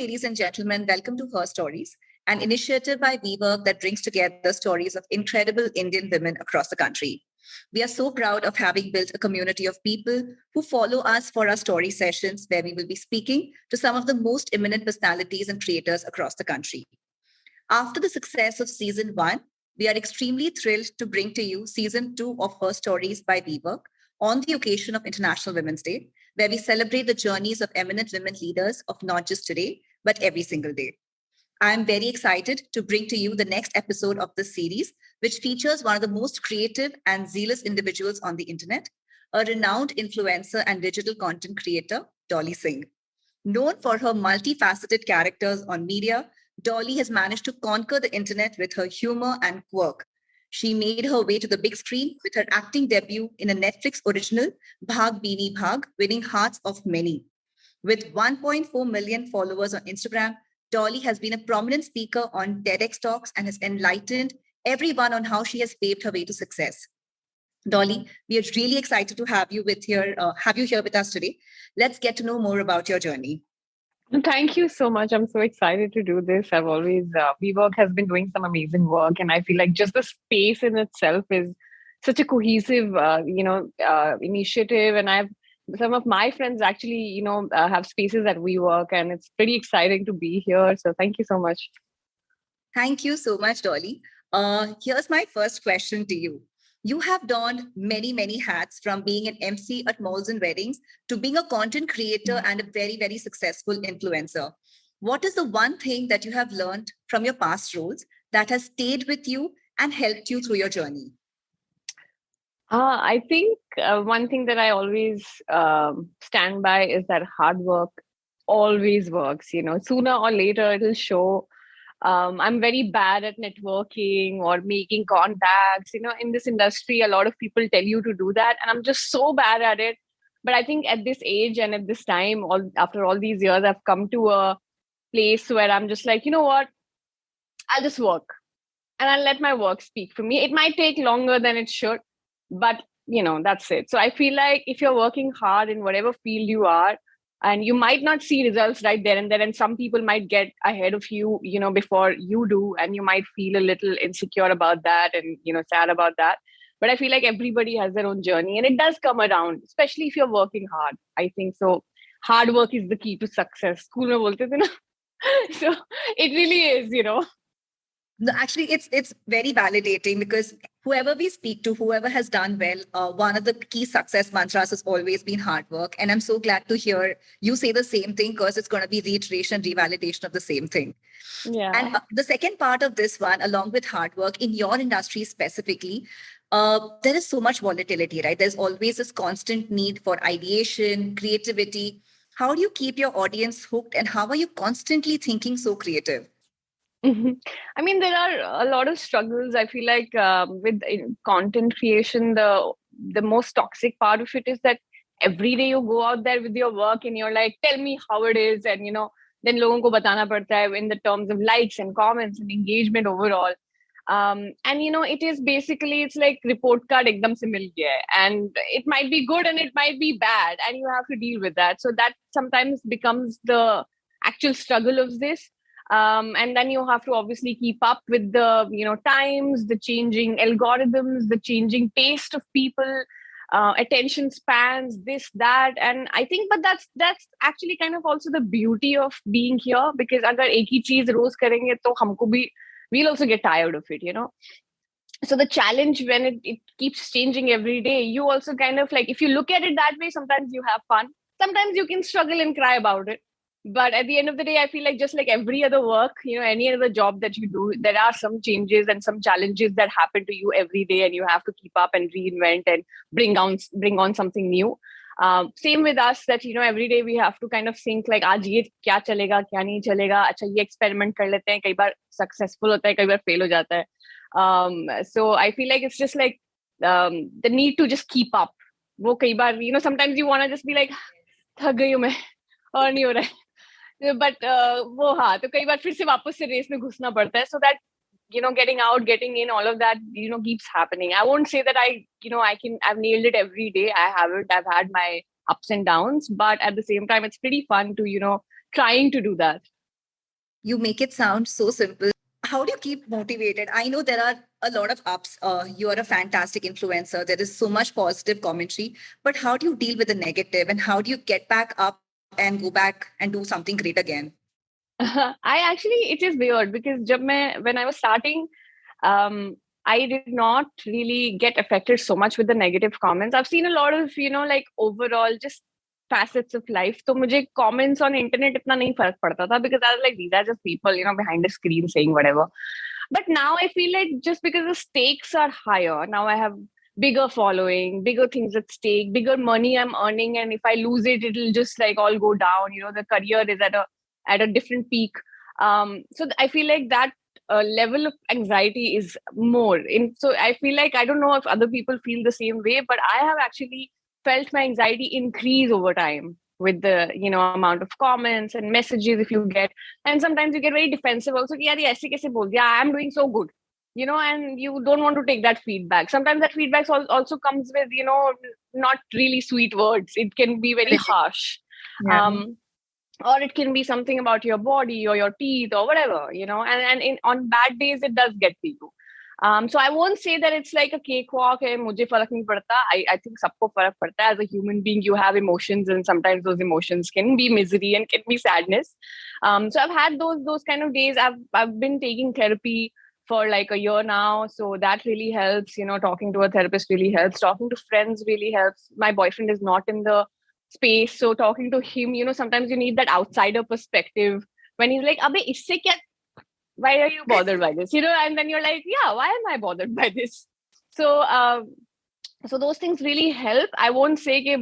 ladies and gentlemen. Welcome to Her Stories, an initiative by WeWork that brings together stories of incredible Indian women across the country. We are so proud of having built a community of people who follow us for our story sessions, where we will be speaking to some of the most eminent personalities and creators across the country. After the success of season one, we are extremely thrilled to bring to you season two of Her Stories by WeWork on the occasion of International Women's Day, where we celebrate the journeys of eminent women leaders of not just today, but every single day. I am very excited to bring to you the next episode of this series, which features one of the most creative and zealous individuals on the internet, a renowned influencer and digital content creator, Dolly Singh. Known for her multifaceted characters on media, Dolly has managed to conquer the internet with her humor and quirk. She made her way to the big screen with her acting debut in a Netflix original, Bhag Beanie Bhag, winning hearts of many. With 1.4 million followers on Instagram, Dolly has been a prominent speaker on TEDx Talks and has enlightened everyone on how she has paved her way to success. Dolly, we are really excited to have you here with us today. Let's get to know more about your journey. Thank you so much. I'm so excited to do this. I've always, WeWork has been doing some amazing work, and I feel like just the space in itself is such a cohesive, initiative. And some of my friends actually, have spaces at WeWork, and it's pretty exciting to be here. So thank you so much. Thank you so much, Dolly. Here's my first question to you. You have donned many, many hats, from being an MC at malls and weddings to being a content creator and a very, very successful influencer. What is the one thing that you have learned from your past roles that has stayed with you and helped you through your journey? I think one thing that I always stand by is that hard work always works. Sooner or later it'll show. I'm very bad at networking or making contacts. In this industry, a lot of people tell you to do that, and I'm just so bad at it. But I think at this age and at this time, after all these years, I've come to a place where I'm just like, you know what? I'll just work and I'll let my work speak for me. It might take longer than it should, but that's it. So I feel like if you're working hard in whatever field you are, and you might not see results right there and then, and some people might get ahead of you, before you do, and you might feel a little insecure about that and, sad about that. But I feel like everybody has their own journey, and it does come around, especially if you're working hard. I think so. Hard work is the key to success. School mein bolte the na. So it really is, No, actually, it's very validating, because whoever we speak to, whoever has done well, one of the key success mantras has always been hard work. And I'm so glad to hear you say the same thing, because it's going to be reiteration, revalidation of the same thing. Yeah. And the second part of this one, along with hard work in your industry specifically, there is so much volatility, right? There's always this constant need for ideation, creativity. How do you keep your audience hooked, and how are you constantly thinking so creative? I mean, there are a lot of struggles. I feel like with content creation, the most toxic part of it is that every day you go out there with your work and you're like, tell me how it is. And, then logon ko batana padta hai in the terms of likes and comments and engagement overall. And, it is basically, it's like report card ekdam se mil gaya hai. And it might be good and it might be bad, and you have to deal with that. So that sometimes becomes the actual struggle of this. And then you have to obviously keep up with the times, the changing algorithms, the changing taste of people, attention spans, this, that. And I think, but that's actually kind of also the beauty of being here, because agar ek hi cheez roz karenge to humko bhi, we'll also get tired of it. So the challenge, when it keeps changing every day, you also kind of like, if you look at it that way, sometimes you have fun, sometimes you can struggle and cry about it. But at the end of the day, I feel like just like every other work, any other job that you do, there are some changes and some challenges that happen to you every day, and you have to keep up and reinvent and bring on something new. Same with us, that every day we have to kind of think like, aaj ye kya chalega, kya nahi chalega, acha ye experiment kar lete hain, kai baar successful hota hai, kai baar fail ho jata hai. So I feel like it's just like the need to just keep up. Wo kai baar, sometimes you want to just be like, thak gayi hu main, aur nahi ho raha hai. But वो हाँ, तो कई बार फिर से वापस से race में घुसना पड़ता है, so that getting out, getting in, all of that keeps happening. I won't say that I've nailed it every day. I haven't. I've had my ups and downs, but at the same time, it's pretty fun to trying to do that. You make it sound so simple. How do you keep motivated? I know there are a lot of ups. You are a fantastic influencer. There is so much positive commentary, but how do you deal with the negative, and how do you get back up and go back and do something great again? I actually, it is weird because when I was starting, um, I did not really get affected so much with the negative comments. I've seen a lot of, like overall just facets of life. So mujhe comments on internet itna nahi farak padta tha because I was like, these are just people, behind a screen saying whatever. But now I feel like just because the stakes are higher, now I have bigger following, bigger things at stake, bigger money I'm earning, and if I lose it, it'll just like all go down. The career is at a different peak. So I feel like that level of anxiety is more. So I feel like I don't know if other people feel the same way, but I have actually felt my anxiety increase over time with the amount of comments and messages if you get, and sometimes you get very defensive also कि यार ये ऐसे कैसे बोल दिया, I am doing so good, and you don't want to take that feedback. Sometimes that feedback also comes with not really sweet words. It can be very harsh. Yeah. Or it can be something about your body or your teeth or whatever, on bad days it does get to you. So I won't say that it's like a cakewalk and mujhe farak nahi padta. I think sabko farak padta. As a human being, you have emotions, and sometimes those emotions can be misery and can be sadness. So I've had those kind of days. I've been taking therapy for like a year now, so that really helps. Talking to a therapist really helps. Talking to friends really helps. My boyfriend is not in the space, so talking to him, sometimes you need that outsider perspective when he's like, "Abhi, isse kya? Why are you bothered by this?" And then you're like, "Yeah, why am I bothered by this?" So, so those things really help. I won't say कि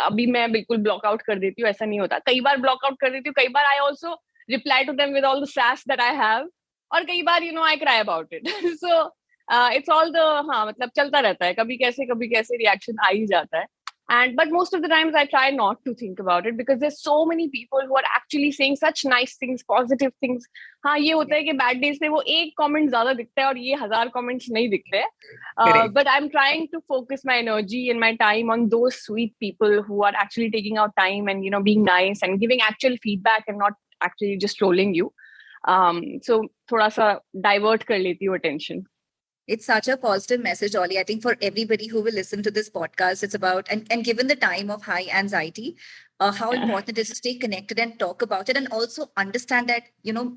अभी मैं बिल्कुल block out कर देती हूँ, ऐसा नहीं होता. कई बार block out कर देती हूँ, कई बार I also reply to them with all the sass that I have, और कई बार I cry about it. So it's all the हाँ मतलब चलता रहता है, कभी कैसे reaction आ ही जाता है. But most of the times I try not to think about it because there's so many people who are actually saying such nice things, positive things. हाँ ये होता है कि bad days पे वो एक comment ज़्यादा दिखता है और ये 1000 comments नहीं दिखते हैं. But I'm trying to focus my energy and my time on those sweet people who are actually taking out time and being nice and giving actual feedback and not actually just trolling you. So थोड़ा सा divert कर लेती हूँ attention. It's such a positive message, Dolly. I think for everybody who will listen to this podcast, it's about, and given the time of high anxiety, how important it is to stay connected and talk about it, and also understand that,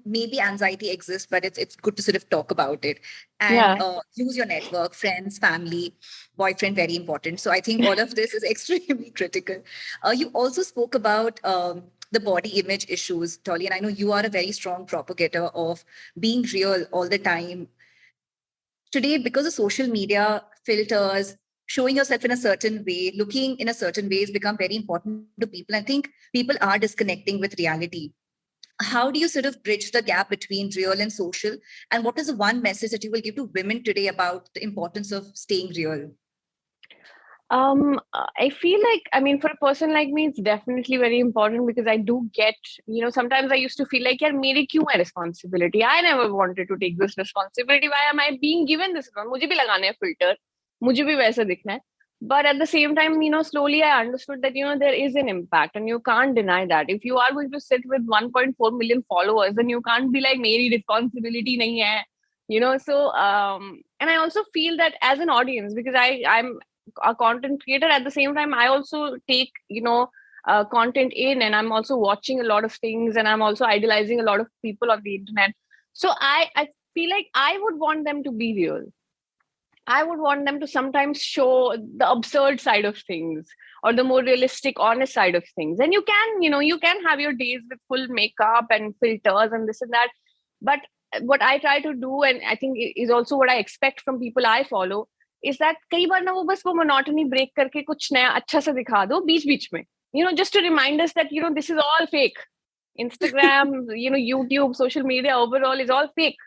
maybe anxiety exists, but it's good to sort of talk about it and use your network, friends, family, boyfriend, very important. So I think all of this is extremely critical. You also spoke about the body image issues, Dolly, and I know you are a very strong propagator of being real all the time. Today, because of social media filters, showing yourself in a certain way, looking in a certain way has become very important to people. I think people are disconnecting with reality. How do you sort of bridge the gap between real and social? And what is the one message that you will give to women today about the importance of staying real? I feel like, I mean, for a person like me, it's definitely very important because I do get, sometimes I used to feel like, yaar, mere kyun hai responsibility? I never wanted to take this responsibility. Why am I being given this? Mujhe bhi lagane hai filter. Mujhe bhi वैसा दिखना है. But at the same time, slowly I understood that, there is an impact and you can't deny that. If you are going to sit with 1.4 million followers, then you can't be like, meri responsibility nahi hai. So, and I also feel that as an audience, because I'm a content creator, at the same time I also take content in, and I'm also watching a lot of things, and I'm also idolizing a lot of people on the internet. So I feel like I would want them to be real. I would want them to sometimes show the absurd side of things or the more realistic, honest side of things. And you can have your days with full makeup and filters and this and that. But what I try to do, and I think is also what I expect from people I follow, is that कई बार ना वो बस वो monotony break करके कुछ नया अच्छा सा दिखा दो बीच में, just to remind us that this is all fake. Instagram, YouTube, social media overall is all fake.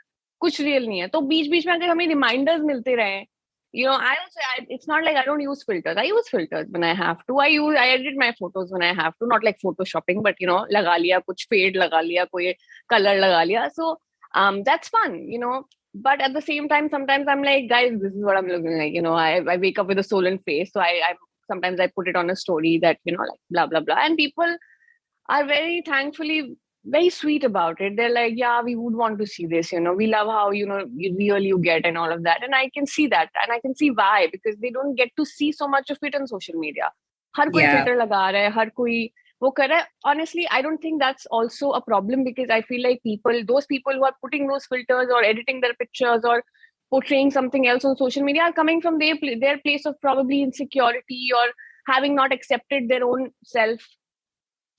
कुछ real नहीं है. तो बीच में अगर हमें reminders मिलते रहे, it's not like I don't use filters. I use filters when I have to. I edit my photos when I have to, not like photoshopping, but लगा लिया कुछ fade लगा लिया कोई color लगा लिया. So that's fun, But at the same time, sometimes I'm like, guys, this is what I'm looking like. I wake up with a swollen face. So I sometimes I put it on a story that, like blah, blah, blah. And people are very thankfully very sweet about it. They're like, yeah, we would want to see this, we love how, real you get and all of that. And I can see that. And I can see why, because they don't get to see so much of it on social media. हर कोई Yeah. filter लगा रहा है, हर कोई वो कर रहा है. Honestly, I don't think that's also a problem, because I feel like those people who are putting those filters or editing their pictures or portraying something else on social media are coming from their place of probably insecurity or having not accepted their own self,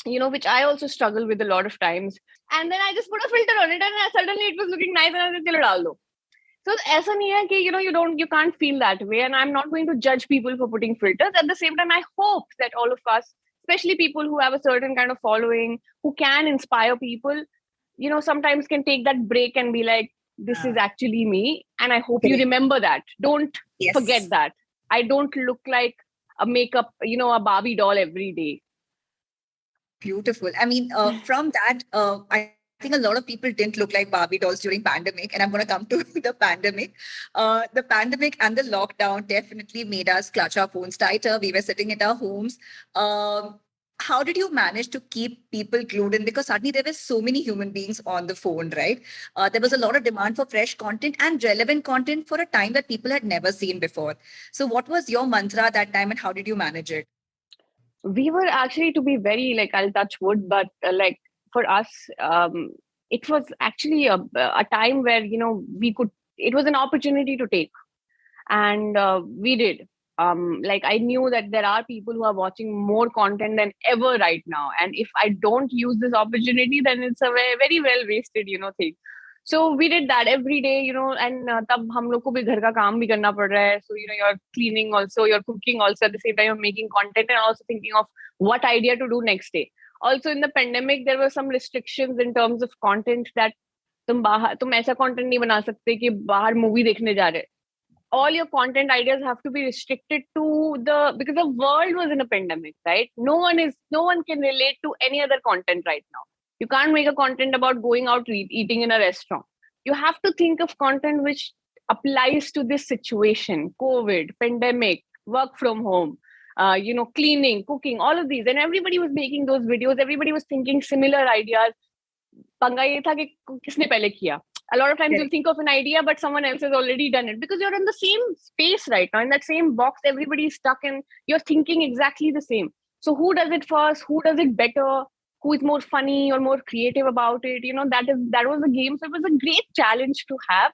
which I also struggle with a lot of times. And then I just put a filter on it, and suddenly it was looking nice, and I said, "Chalo डाल दो." So ऐसा नहीं है कि you can't feel that way, and I'm not going to judge people for putting filters. At the same time, I hope that all of us, especially people who have a certain kind of following, who can inspire people, sometimes can take that break and be like, this is actually me. And I hope you remember that. Don't forget that. I don't look like a makeup, a Barbie doll every day. Beautiful. I mean, from that, I think a lot of people didn't look like Barbie dolls during pandemic, and I'm going to come to the pandemic. The pandemic and the lockdown definitely made us clutch our phones tighter. We were sitting at our homes. How did you manage to keep people glued in? Because suddenly there were so many human beings on the phone, right? There was a lot of demand for fresh content and relevant content for a time that people had never seen before. So what was your mantra that time, and how did you manage it? We were actually, to be very, like, I'll touch wood, but like for us, it was actually a time where, it was an opportunity to take. And we did. Like, I knew that there are people who are watching more content than ever right now. And if I don't use this opportunity, then it's a very, very well wasted, thing. So we did that every day, and tab hum log ko bhi ghar ka kaam bhi karna pad raha hai. So, you're cleaning also, you're cooking also, at the same time you're making content and also thinking of what idea to do next day. Also in the pandemic, there were some restrictions in terms of content that तुम ऐसा content नहीं बना सकते कि बाहर movie देखने जा रहे. All your content ideas have to be restricted to because the world was in a pandemic, right? No one can relate to any other content right now. You can't make a content about going out eating in a restaurant. You have to think of content which applies to this situation: COVID, pandemic, work from home, cleaning, cooking, all of these. And everybody was making those videos. Everybody was thinking similar ideas. पंगा ये था कि किसने पहले किया. A lot of times you'll think of an idea, but someone else has already done it, because you're in the same space right now, in that same box. Everybody's stuck and you're thinking exactly the same. So who does it first? Who does it better? Who is more funny or more creative about it? That was the game. So it was a great challenge to have.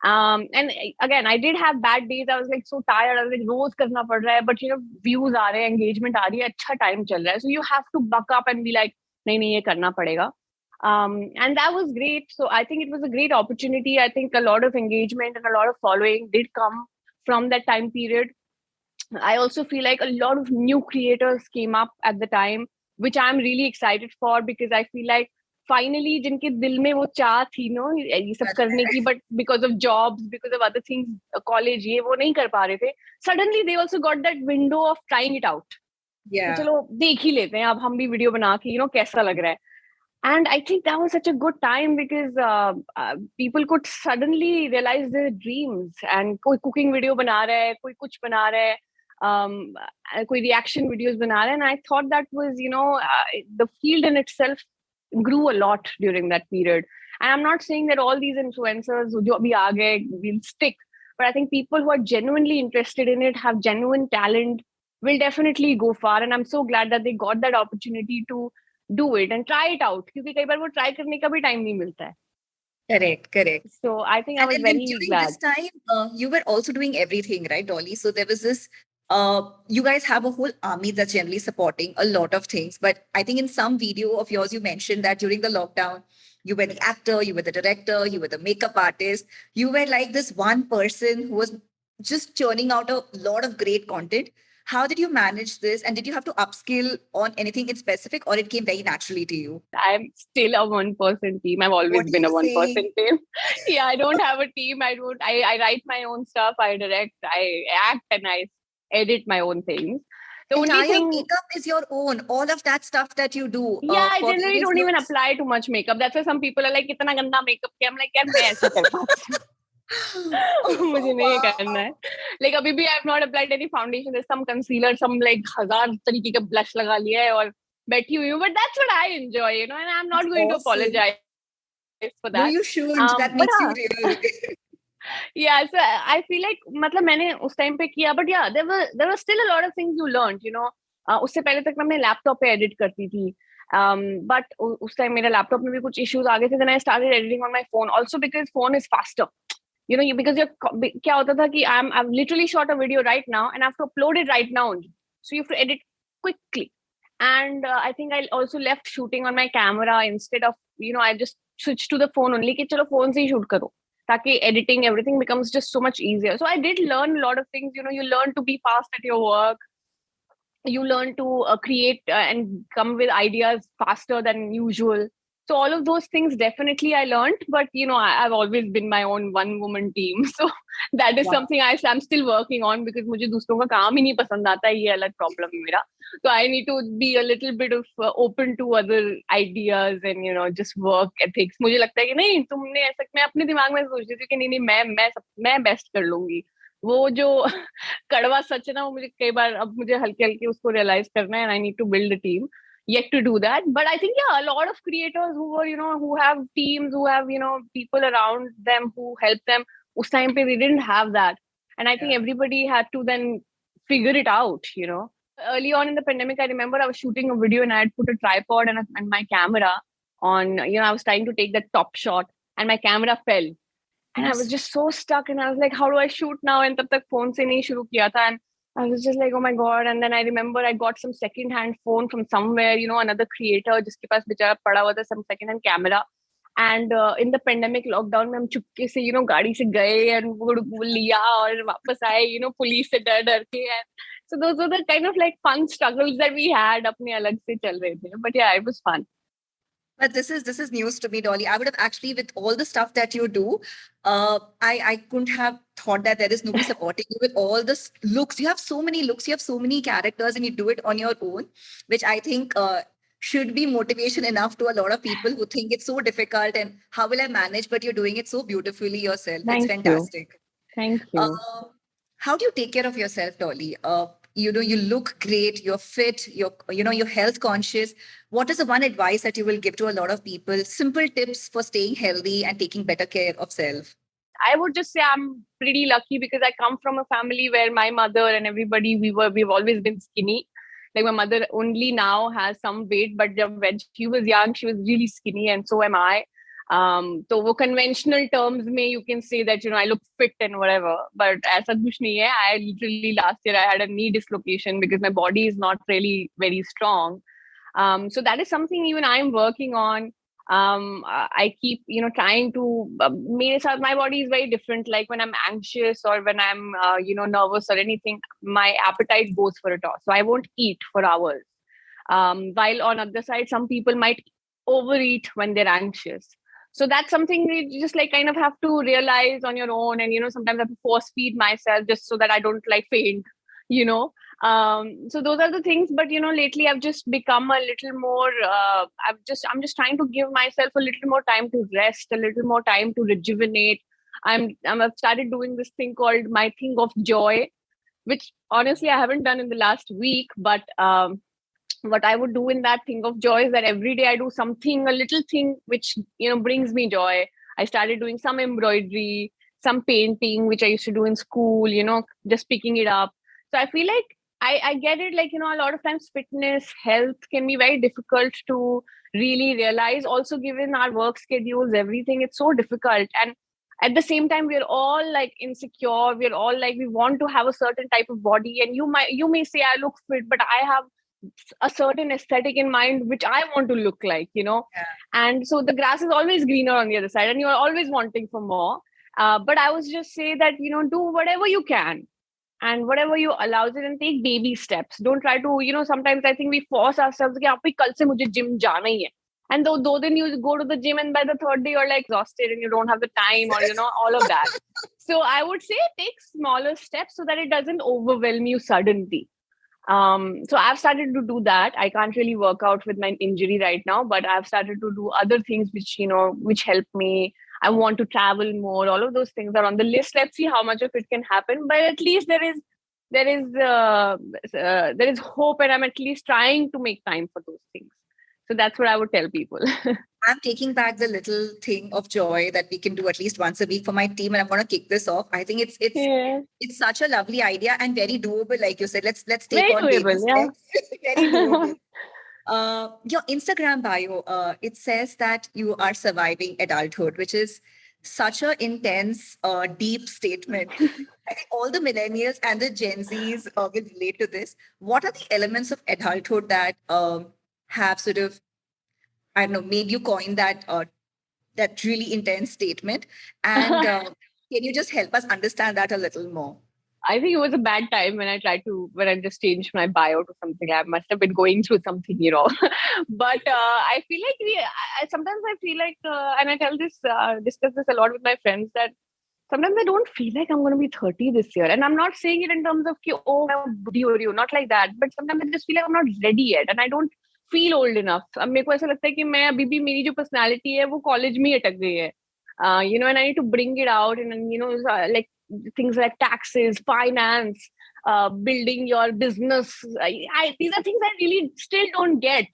And again, I did have bad days. I was like so tired. I was like, roz karna pad raha hai, but views aa rahe, engagement aa rahi hai, अच्छा time chal raha hai. So you have to buck up and be like, nahi, ye karna padega. And that was great. So I think it was a great opportunity. I think a lot of engagement and a lot of following did come from that time period. I also feel like a lot of new creators came up at the time, which I'm really excited for, because I feel like finally जिनके दिल में वो चाह थी ये सब करने की, but because of jobs, because of other things, college, ये वो नहीं कर पा रहे थे. Suddenly they also got that window of trying it out. Yeah. तो चलो देख ही लेते हैं, अब हम भी वीडियो बना के कैसा लग रहा है. And I think that was such a good time, because people could suddenly realize their dreams. And कोई cooking video बना रहा है, कोई कुछ बना रहा है, कोई reaction videos बना रहा है. And I thought that was, the field in itself grew a lot during that period. And I'm not saying that all these influencers जो अभी आ गए will stick, but I think people who are genuinely interested in it, have genuine talent, will definitely go far. And I'm so glad that they got that opportunity to do it and try it out, because कई बार वो try करने का भी time नहीं मिलता है. Correct. So I think I was very during glad. this time, you were also doing everything, right, Dolly? So there was this, you guys have a whole army that's generally supporting a lot of things. But I think in some video of yours, you mentioned that during the lockdown, you were the actor, you were the director, you were the makeup artist. You were like this one person who was just churning out a lot of great content. How did you manage this? And did you have to upskill on anything in specific, or it came very naturally to you? I'm still a one-person team. I've always been a one-person team. Yeah, I don't have a team. I write my own stuff. I direct, I act, and I edit my own things. The entire makeup is your own. All of that stuff that you do. Yeah, I generally don't even apply too much makeup. That's why some people are like, "Kitna ganda makeup kiya?" I'm like, "Yaar, main aise karta." मुझे नहीं करना है. Like अभी भी I have not applied any foundation. There's some concealer, some like 1000 तरीके का blush लगा लिया है, और बैठी हुई हूँ, but that's what I enjoy, and I'm not It's going to awesome. apologize for No, that. you shouldn't. That But makes you real. yeah, so I feel like मतलब मैंने उस टाइम पे किया, but yeah, there were still a lot of things you learned. उससे पहले तक मैं अपने लैपटॉप पे एडिट करती थी, but उस टाइम मेरे लैपटॉप में भी कुछ इश्यूज आ गए थे, then I started editing on my phone also because phone is faster. Because क्या होता था कि I've literally shot a video right now and I have to upload it right now only. So you have to edit quickly. And I think I also left shooting on my camera instead of, I just switched to the phone only कि चलो phone से ही shoot करो. ताकि editing, everything becomes just so much easier. So I did learn a lot of things. You learn to be fast at your work. You learn to create and come with ideas faster than usual. So all of those things definitely I learned, but I've always been my own one woman team. So that is Wow. something I'm still working on because मुझे दूसरों का काम ही नहीं पसंद आता, ये अलग problem है मेरा. So I need to be a little bit of open to other ideas and just work ethics. मुझे लगता है कि नहीं, तुमने ऐसा, मैं अपने दिमाग में सोचती थी कि नहीं मैं बेस्ट कर लूंगी. वो जो कड़वा सच है ना, वो मुझे कई बार अब मुझे हल्के हल्के उसको रियलाइज करना है, and I need to build a team yet to do that. But I think, yeah, a lot of creators who were, who have teams, who have, people around them who help them. Us time pe they didn't have that. And I think everybody had to then figure it out. Early on in the pandemic, I remember I was shooting a video and I had put a tripod and my camera on, I was trying to take that top shot and my camera fell. And I was just so stuck and I was like, how do I shoot now? And tab tak phone se nahi shuru kiya tha. And I was just like, oh my God. And then I remember I got some second-hand phone from somewhere, another creator, jiske paas bichara pada hua tha, some second-hand camera. And in the pandemic lockdown, mein hum chupke se, gaadi se gaye and wo liya aur wapas aaye, police se dar ke. And so those were the kind of like fun struggles that we had. Apne alag se chal rahe the. But yeah, it was fun. But this is news to me, Dolly. I would have actually, with all the stuff that you do, I couldn't have thought that there is nobody supporting you with all this looks. You have so many looks, you have so many characters, and you do it on your own, which I think should be motivation enough to a lot of people who think it's so difficult and how will I manage? But you're doing it so beautifully yourself. It's fantastic. Thank you. How do you take care of yourself, Dolly? You look great, you're fit, you're health conscious. What is the one advice that you will give to a lot of people? Simple tips for staying healthy and taking better care of self. I would just say I'm pretty lucky because I come from a family where my mother and everybody, we've always been skinny. Like my mother only now has some weight, but when she was young, she was really skinny, and so am I. So वो conventional terms में you can say that I look fit and whatever, but ऐसा कुछ नहीं है. I literally last year I had a knee dislocation because my body is not really very strong. So that is something even I'm working on. I keep trying to my body is very different. Like when I'm anxious or when I'm nervous or anything, my appetite goes for a toss, so I won't eat for hours. While on other side, some people might overeat when they're anxious. So that's something you just like kind of have to realize on your own, and sometimes I have to force feed myself just so that I don't like faint. So those are the things. But lately I've just become a little more. I'm just trying to give myself a little more time to rest, a little more time to rejuvenate. I've started doing this thing called my thing of joy, which honestly I haven't done in the last week, but. What I would do in that thing of joy is that every day I do something, a little thing which brings me joy. I started doing some embroidery, some painting, which I used to do in school, just picking it up. So I feel like I get it, like, a lot of times fitness, health can be very difficult to really realize. Also, given our work schedules, everything, it's so difficult. And at the same time, we're all like insecure. We're all like, we want to have a certain type of body. And you may say I look fit, but I have a certain aesthetic in mind which I want to look like, and so the grass is always greener on the other side and you're always wanting for more. But I was just say that do whatever you can and whatever you allows it, and take baby steps. Don't try to sometimes I think we force ourselves कि आप कल से मुझे gym जाना ही है, and though then you go to the gym and by the third day you're like exhausted and you don't have the time, or all of that. So I would say take smaller steps so that it doesn't overwhelm you suddenly. So I've started to do that. I can't really work out with my injury right now, but I've started to do other things which help me. I want to travel more. All of those things are on the list. Let's see how much of it can happen. But at least there is there is hope, and I'm at least trying to make time for those things. So that's what I would tell people. I'm taking back the little thing of joy that we can do at least once a week for my team, and I'm going to kick this off. I think Yeah, it's such a lovely idea and very doable. Like you said, let's take very on baby doable. steps. Very doable. Your Instagram bio, it says that you are surviving adulthood, which is such an intense, deep statement. I think all the millennials and the Gen Zs will relate to this. What are the elements of adulthood that have sort of, I don't know, made you coin that really intense statement? And Yeah. can you just help us understand that a little more? I think it was a bad time when I just changed my bio to something. I must have been going through something, you know. But I feel like sometimes I feel like, and I discuss this a lot with my friends, that sometimes I don't feel like I'm going to be 30 this year. And I'm not saying it in terms of, ki, oh, I'm buddy or you, not like that. But sometimes I just feel like I'm not ready yet. And I don't feel old enough. अब मेरे को ऐसा लगता है कि मैं अभी भी मेरी जो personality है वो college में ही अटक गई है. You know, and I need to bring it out, and you know, like things like taxes, finance, building your business. These are things I really still don't get.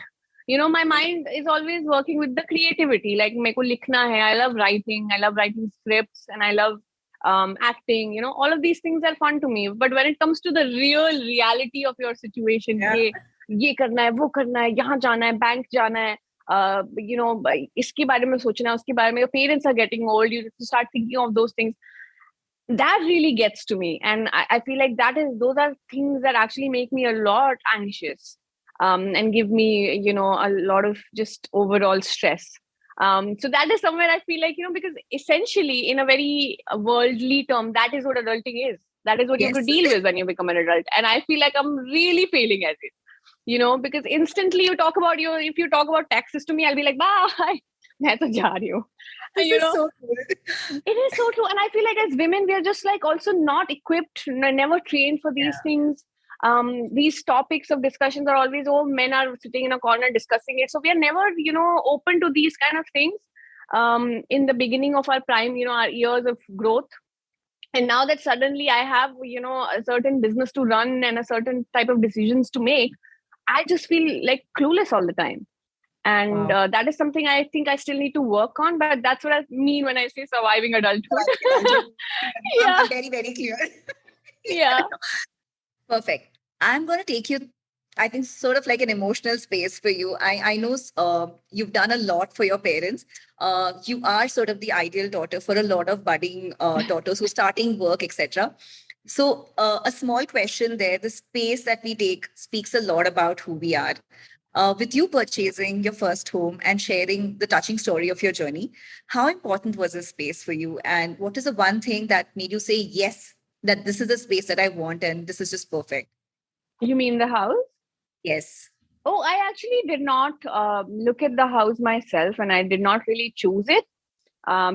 You know, my mind is always working with the creativity. Like, मेरे को लिखना है. I love writing scripts, and I love acting. You know, all of these things are fun to me. But when it comes to the real reality of your situation, Yeah. ये करना है, वो करना है, यहाँ जाना है, बैंक जाना है. You know, इसके बारे में सोचना है, उसके बारे में. Your parents are getting old. You have to start thinking of those things. That really gets to me, and I feel like those are things that actually make me a lot anxious, and give me, you know, a lot of just overall stress. So that is somewhere I feel like, you know, because essentially, in a very worldly term, that is what adulting is. That is what you have to Yes. deal with when you become an adult, and I feel like I'm really failing at it. You know, because instantly if you talk about taxes to me, I'll be like, bye, मैं तो जा रही हूँ. This You is know, so good. it is so true. And I feel like as women, we are just like also not equipped, never trained for these things. These topics of discussions are always, oh, men are sitting in a corner discussing it. So we are never, you know, open to these kind of things in the beginning of our prime, you know, our years of growth. And now that suddenly I have, you know, a certain business to run and a certain type of decisions to make, I just feel like clueless all the time. And Wow. that is something I think I still need to work on. But that's what I mean when I say surviving adulthood. Yeah, I'm very, very clear. yeah. Perfect. I'm going to take you, I think, sort of like an emotional space for you. I know you've done a lot for your parents. You are sort of the ideal daughter for a lot of budding daughters who are starting work, etc. So a small question there, the space that we take speaks a lot about who we are. With you purchasing your first home and sharing the touching story of your journey, how important was this space for you? And what is the one thing that made you say, yes, that this is the space that I want and this is just perfect? You mean the house? Yes. Oh, I actually did not look at the house myself, and I did not really choose it.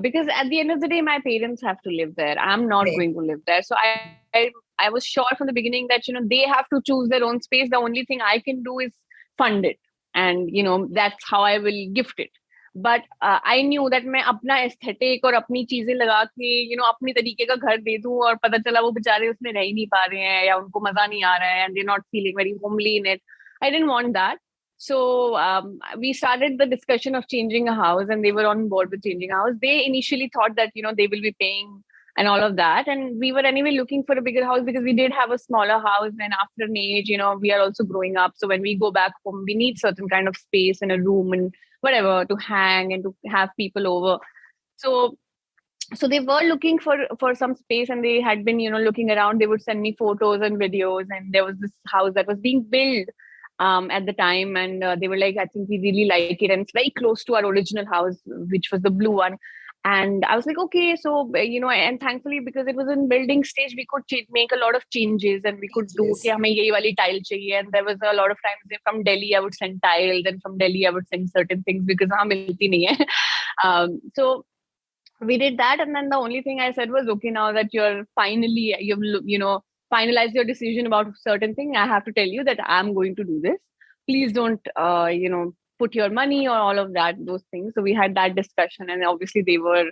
Because at the end of the day, my parents have to live there. I'm not Right. going to live there. So I was sure from the beginning that, you know, they have to choose their own space. The only thing I can do is fund it. And, you know, that's how I will gift it. But I knew that मैं अपना aesthetic और अपनी चीजें लगा के, you know, अपनी तरीके का घर दे दूं और पता चला वो बेचारे उसमें रह ही नहीं पा रहे हैं या उनको मजा नहीं आ रहा है and they're not feeling very homely in it. I didn't want that. So we started the discussion of changing a house, and they were on board with changing a house. They initially thought that, you know, they will be paying and all of that. And we were anyway looking for a bigger house because we did have a smaller house. And after an age, you know, we are also growing up. So when we go back home, we need certain kind of space and a room and whatever to hang and to have people over. So they were looking for some space, and they had been, you know, looking around. They would send me photos and videos, and there was this house that was being built at the time, and they were like, I think we really like it, and it's very close to our original house, which was the blue one. And I was like, okay, so you know, and thankfully, because it was in building stage, we could make a lot of changes, and we could do कि हमें ये वाली tile चाहिए. And there was a lot of times from Delhi I would send tile, then from Delhi I would send certain things because वहाँ मिलती नहीं है. So we did that, and then the only thing I said was, okay, now that you've you know, finalized your decision about a certain thing, I have to tell you that I'm going to do this. Please don't you know, put your money or all of that, those things. So we had that discussion, and obviously they were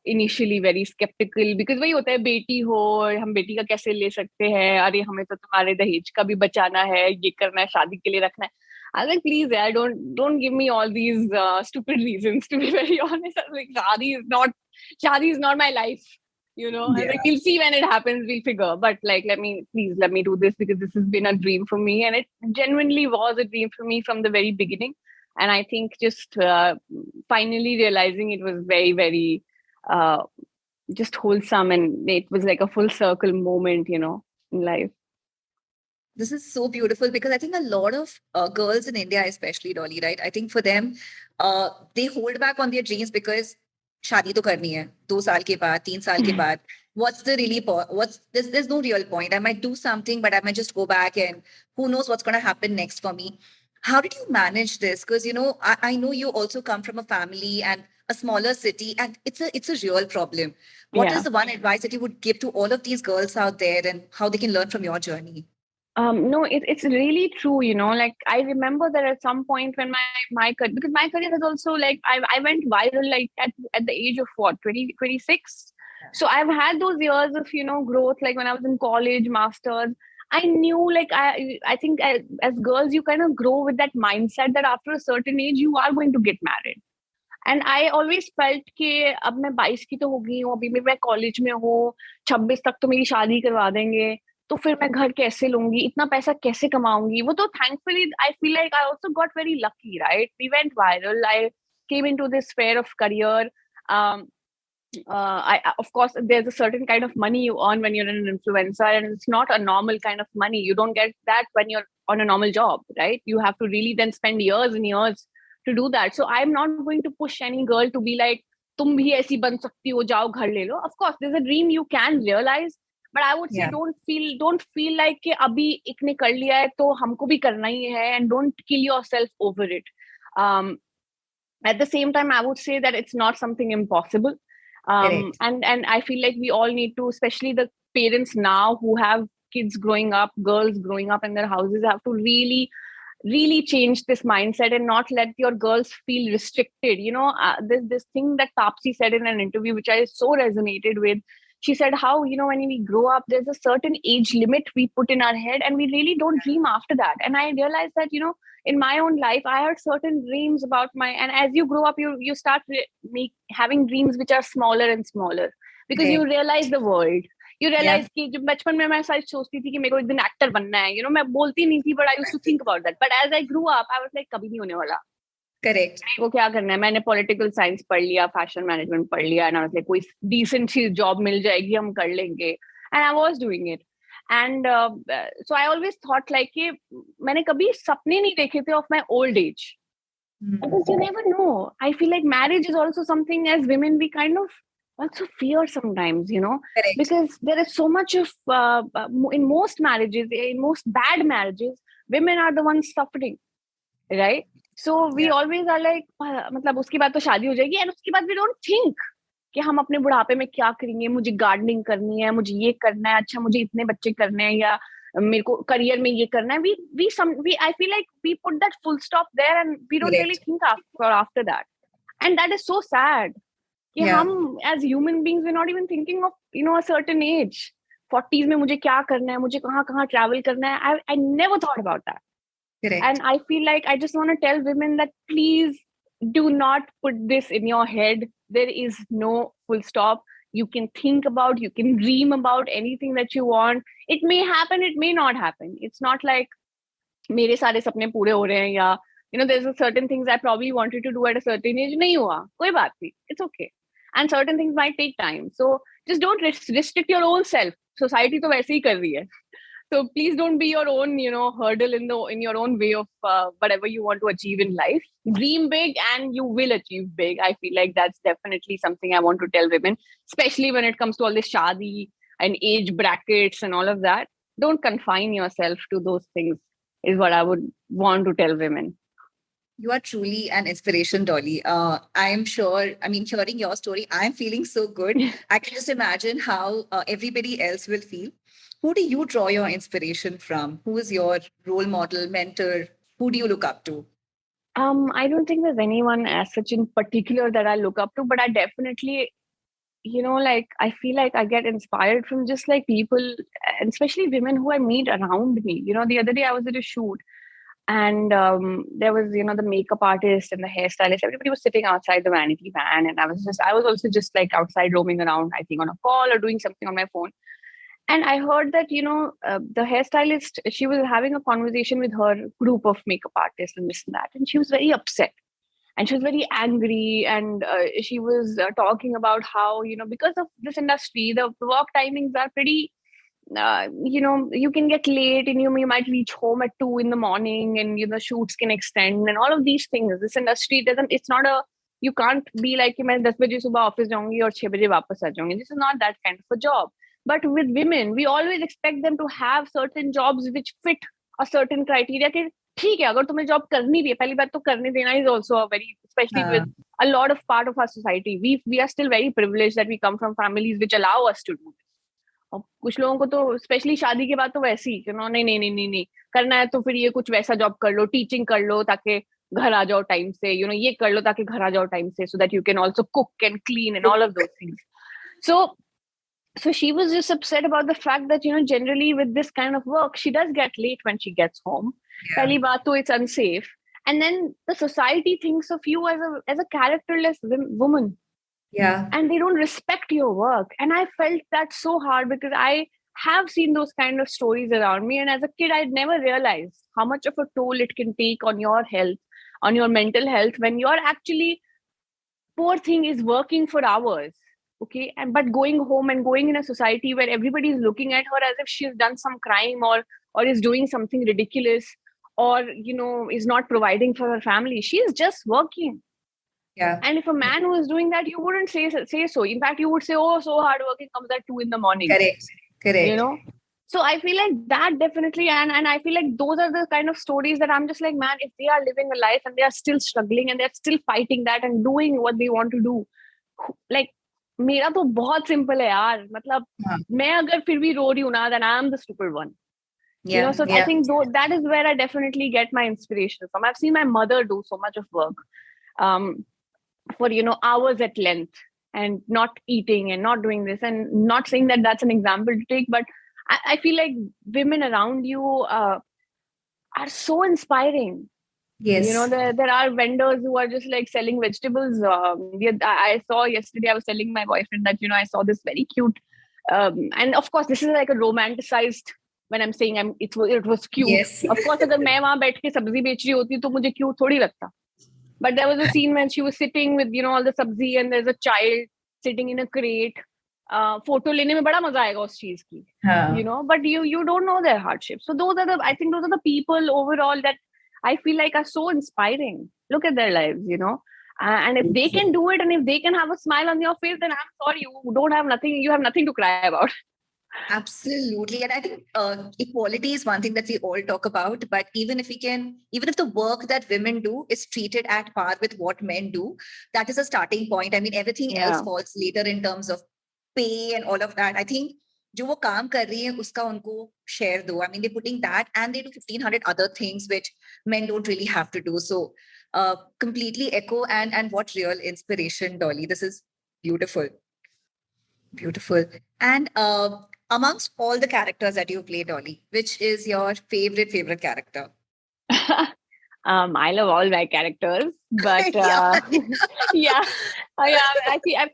initially very skeptical, because वही होता है, बेटी हो और हम बेटी का कैसे ले सकते हैं, अरे हमें तो तुम्हारे दहेज का भी बचाना है, ये करना है, शादी के लिए रखना है. I was like, please, yeah, don't give me all these stupid reasons. To be very honest, I was like, shadi is not my life. You know, I was like, we'll see when it happens, we'll figure. But like, let me do this, because this has been a dream for me, and it genuinely was a dream for me from the very beginning. And I think just finally realizing it was very, very just wholesome, and it was like a full circle moment, you know, in life. This is so beautiful, because I think a lot of girls in India, especially Dolly, right? I think for them, they hold back on their dreams because शादी तो करनी है 2 साल के बाद 3 साल के बाद. What's the really point? There's no real point. I might do something, but I might just go back, and who knows what's going to happen next for me. How did you manage this? Because I know you also come from a family and a smaller city, and it's a real problem. What is the one advice that you would give to all of these girls out there, and how they can learn from your journey? No, it's really true, you know. Like, I remember that at some point when my career, because my career has also, like, I went viral like at the age of what, 20, 26. So I've had those years of, you know, growth. Like when I was in college, masters, I knew, like, I think as girls, you kind of grow with that mindset that after a certain age, you are going to get married. And I always felt कि अब मैं 22 की तो हो गई हूँ, अभी मैं कॉलेज में हूँ, 26 तक तो मेरी शादी करवा देंगे, तो फिर मैं घर कैसे लूंगी, इतना पैसा कैसे कमाऊंगी. वो तो thankfully I feel like I also got very lucky, right? We went viral. I came into this sphere of career. Of course, there's a certain kind of money you earn when you're an influencer, and it's not a normal kind of money. You don't get that when you're on a normal job, right? You have to really then spend years and years to do that. So I'm not going to push any girl to be like, तुम भी ऐसी बन सकती हो, जाओ घर ले लो. Of course, there's a dream you can realize, but I would say don't feel like कि अभी एक ने कर लिया है तो हमको भी करना ही है, and don't kill yourself over it. At the same time, I would say that it's not something impossible. And I feel like we all need to, especially the parents now who have kids growing up, girls growing up in their houses, have to really change this mindset and not let your girls feel restricted. You know, this thing that Tapsi said in an interview, which I so resonated with. She said how, you know, when we grow up, there's a certain age limit we put in our head, and we really don't dream after that. And I realized that, you know, in my own life, I had certain dreams about and as you grow up, you start having dreams which are smaller and smaller, because you realize the world. You realize कि जब बचपन में मैं सारी सोचती थी कि मेरे को एक दिन एक्टर बनना है, you know, मैं बोलती नहीं थी, but I used to think about that. But as I grew up, I was like, कभी नहीं होने वाला. Correct. वो क्या करना है, मैंने पॉलिटिकल साइंस पढ़ लिया, फैशन मैनेजमेंट पढ़ लिया, and I was like, कोई decent सी जॉब मिल जाएगी, हम कर लेंगे. And I was doing it. And so I always thought like कि मैंने कभी सपने नहीं देखे थे of my old age. Because you never know. I feel like marriage is also something as women we kind of also fear sometimes, you know. Correct. Because there is so much of in most marriages, in most bad marriages, women are the ones suffering, right? So we always are like, मतलब उसके बाद तो शादी हो जाएगी, and उसके बाद we don't think कि हम अपने बुढ़ापे में क्या करेंगे, मुझे गार्डनिंग करनी है, मुझे ये करना है, अच्छा मुझे इतने बच्चे करने हैं, या मेरे को करियर में ये करना है. I feel like we put that full stop there, and we don't really think after that. And that is so sad. कि हम as human beings, we're not even thinking of, you know, a certain age. 40s में मुझे क्या करना है, मुझे कहाँ travel करना है. I never thought about that. Correct. And I feel like I just want to tell women that please do not put this in your head. There is no full stop. You can think about, you can dream about anything that you want. It may happen, it may not happen. It's not like मेरे सारे सपने पूरे हो रहे हैं, या you know, there's a certain things I probably wanted to do at a certain age, नहीं हुआ, कोई बात नहीं, it's okay. And certain things might take time. So just don't restrict your own self. Society तो वैसे ही कर रही है. So please don't be your own, you know, hurdle in your own way of whatever you want to achieve in life. Dream big and you will achieve big. I feel like that's definitely something I want to tell women, especially when it comes to all this shadi and age brackets and all of that. Don't confine yourself to those things is what I would want to tell women. You are truly an inspiration, Dolly. I'm sure, I mean, hearing your story, I'm feeling so good. I can just imagine how everybody else will feel. Who do you draw your inspiration from? Who is your role model, mentor? Who do you look up to? I don't think there's anyone as such in particular that I look up to, but I definitely, like I feel like I get inspired from just like people, and especially women who I meet around me. The other day I was at a shoot, and there was, the makeup artist and the hairstylist. Everybody was sitting outside the vanity van, and I was also just like outside roaming around, I think on a call or doing something on my phone. And I heard that, the hairstylist, she was having a conversation with her group of makeup artists and this and that. And she was very upset and she was very angry. And she was talking about how, because of this industry, the work timings are pretty, you can get late and you might reach home at 2 in the morning, and, shoots can extend and all of these things. This industry it's not you can't be like, मैं 10 बजे सुबह office जाऊंगी और 6 बजे वापस आ जाऊंगी. This is not that kind of a job. But with women, we always expect them to have certain jobs which fit a certain criteria. कि ठीक है, अगर तुम्हें job करनी भी है, पहली बात तो करने देना is also a very, especially with a lot of part of our society. We are still very privileged that we come from families which allow us to do this. और कुछ लोगों को तो स्पेशली शादी के बाद तो वैसे ही, नहीं नहीं नहीं नहीं नहीं करना है तो फिर ये कुछ वैसा जॉब कर लो, टीचिंग कर लो ताकि घर आ जाओ टाइम से, ये कर लो ताकि घर आ जाओ टाइम से, so that you can also cook and clean and all of those things. So she was just upset about the fact that, generally with this kind of work, she does get late when she gets home. Pehli baat to it's unsafe. And then the society thinks of you as a characterless woman. Yeah. And they don't respect your work. And I felt that so hard because I have seen those kind of stories around me. And as a kid, I'd never realized how much of a toll it can take on your health, on your mental health, when you're actually, poor thing, is working for hours. Okay. But going home and going in a society where everybody is looking at her as if she's done some crime or is doing something ridiculous, or, is not providing for her family. She is just working. Yeah. And if a man who is doing that, you wouldn't say so. In fact, you would say, oh, so hardworking, comes at 2 in the morning. Correct. So I feel like that definitely, and I feel like those are the kind of stories that I'm just like, man, if they are living a life and they are still struggling and they're still fighting that and doing what they want to do, like, मेरा तो बहुत simple है यार, मतलब मैं अगर फिर भी रो रही हूँ ना, then I'm the stupid one. So I think that is where I definitely get my inspiration from. I've seen my mother do so much of work for hours at length and not eating and not doing this, and not saying that that's an example to take, but I feel like women around you are so inspiring. Yes. There are vendors who are just like selling vegetables. I saw yesterday, I was telling my boyfriend that, I saw this very cute, and of course, this is like a romanticized, when I'm saying it was cute. Yes. Of course, अगर मैं वहाँ बैठ के सब्जी बेच रही होती तो मुझे cute थोड़ी लगता. But there was a scene when she was sitting with, all the sabzi, and there's a child sitting in a crate. Photo लेने में बड़ा मजा आएगा उस चीज की, but you don't know their hardships. So I think those are the people overall that I feel like are so inspiring. Look at their lives, and if they can do it, and if they can have a smile on your face, then I'm sorry, you have nothing to cry about. Absolutely. And I think equality is one thing that we all talk about, but even if the work that women do is treated at par with what men do, that is a starting point. I mean, everything else falls later in terms of pay and all of that. I think जो वो काम कर रही है उसका उनको share दो. I mean, they're putting that, and they do 1,500 other things which men don't really have to do. So completely echo, and what real inspiration, Dolly. This is beautiful. Beautiful. And amongst all the characters that you play, Dolly, which is your favorite character? I love all my characters, but I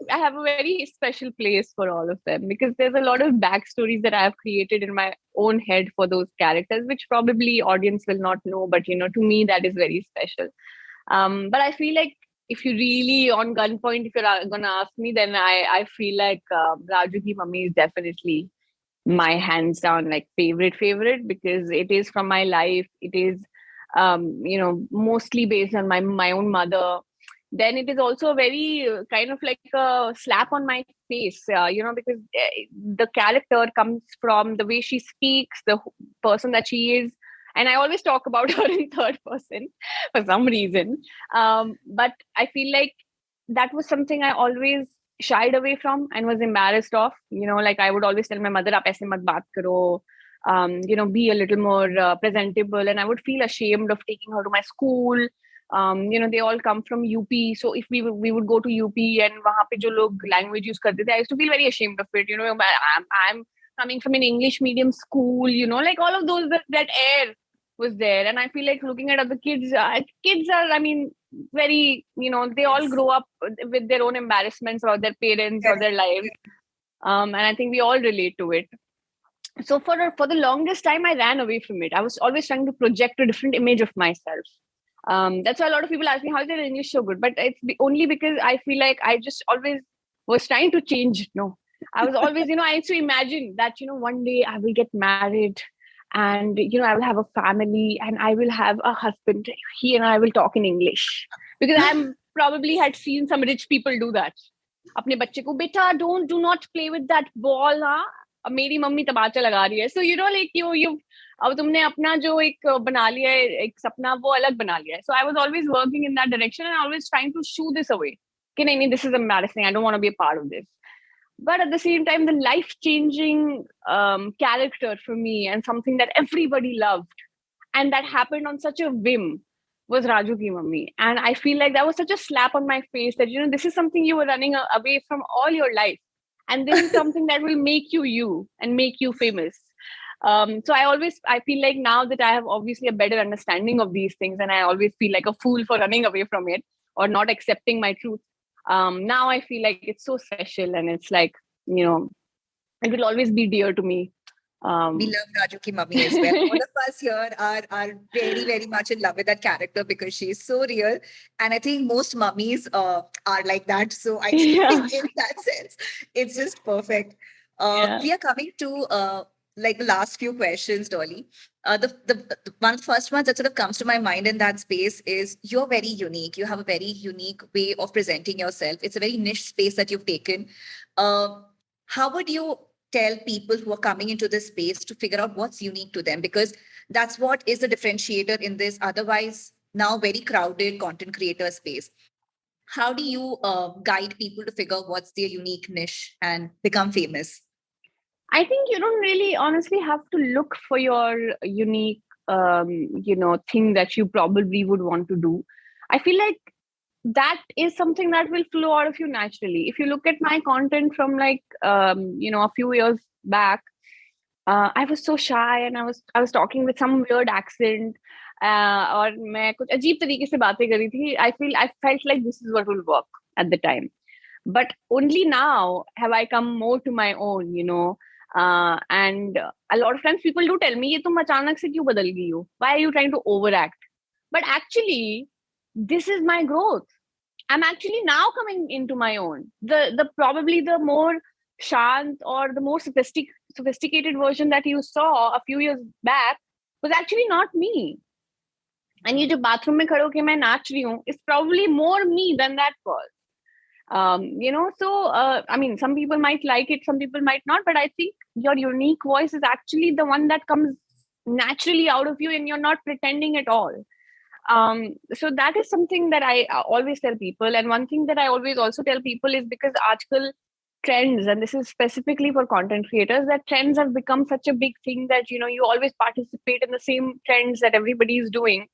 have a very special place for all of them, because there's a lot of backstories that I have created in my own head for those characters, which probably audience will not know, but to me that is very special. But I feel like if you really on gunpoint, if you're gonna ask me, then I feel like Raju Ki Mummy is definitely my hands down like favorite, because it is from my life. It is mostly based on my own mother. Then it is also a very kind of like a slap on my face, because the character comes from the way she speaks, the person that she is. And I always talk about her in third person for some reason. But I feel like that was something I always shied away from and was embarrassed of. Like I would always tell my mother, "Aap aise mat baat karo." Be a little more presentable. And I would feel ashamed of taking her to my school They all come from UP. So if we would go to UP and वहाँ पे जो लोग language use करते थे, I used to feel very ashamed of it. I'm coming from an English medium school. Like all of those that air was there, and I feel like looking at other kids. Kids are, I mean, very, they all grow up with their own embarrassments about their parents or their lives, and I think we all relate to it. So for the longest time, I ran away from it. I was always trying to project a different image of myself. That's why a lot of people ask me, how is your English so good? But it's only because I feel like I just always was trying to change. No, I was always, I used to imagine that, one day I will get married and, I will have a family and I will have a husband. He and I will talk in English. Because I probably had seen some rich people do that. अपने बच्चे को, बेटा, do not play with that ball, हाँ? अब मेरी mummy तमाचा लगा रही है. So, like you अब तुमने अपना जो एक बना लिया है, एक सपना, वो अलग बना लिया है. So I was always working in that direction and always trying to shoo this away. कि नहीं, this is embarrassing. I don't want to be a part of this. But at the same time, the life-changing character for me and something that everybody loved and that happened on such a whim was Raju Ki Mummy. And I feel like that was such a slap on my face that, this is something you were running away from all your life. And this is something that will make you and make you famous. So I feel like now that I have obviously a better understanding of these things, and I always feel like a fool for running away from it or not accepting my truth. Now I feel like it's so special, and it's like, it will always be dear to me. We love Raju Ki Mummy as well. All of us here are very, very much in love with that character because she's so real. And I think most mummies are like that. So I think in that sense, it's just perfect. We are coming to like the last few questions, Dolly. The one of the first ones that sort of comes to my mind in that space is you're very unique. You have a very unique way of presenting yourself. It's a very niche space that you've taken. How would you tell people who are coming into this space to figure out what's unique to them? Because that's what is the differentiator in this otherwise now very crowded content creator space. How do you guide people to figure out what's their unique niche and become famous? I think you don't really honestly have to look for your unique, thing that you probably would want to do. I feel like that is something that will flow out of you naturally. If you look at my content from like, a few years back, I was so shy and I was talking with some weird accent. और मैं कुछ अजीब तरीके से बातें कर रही थी. I felt like this is what will work at the time. But only now have I come more to my own, and a lot of times people do tell me, ये तुम अचानक से क्यों बदल गई हो? Why are you trying to overact? But actually, this is my growth. I'm actually now coming into my own. The probably the more shant or the more sophisticated version that you saw a few years back was actually not me. And ये जो bathroom में खड़े होके मैं नाच रही हूँ is probably more me than that was. I mean, some people might like it, some people might not, but I think your unique voice is actually the one that comes naturally out of you and you're not pretending at all. So that is something that I always tell people. And one thing that I always also tell people is because article trends, and this is specifically for content creators, that trends have become such a big thing that, you always participate in the same trends that everybody is doing.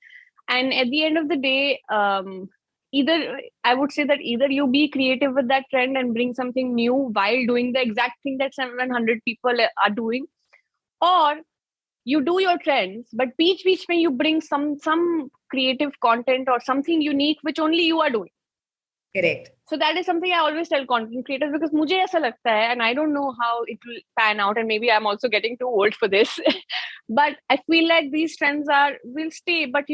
And at the end of the day, I would say that either you be creative with that trend and bring something new while doing the exact thing that 700 people are doing, or you do your trends, but beach mein you bring some creative content or something unique which only you are doing. Correct. So that is something I always tell content creators, because मुझे ऐसा लगता है, and I don't know how it will pan out, and maybe I'm also getting too old for this, but I feel like these trends will stay, but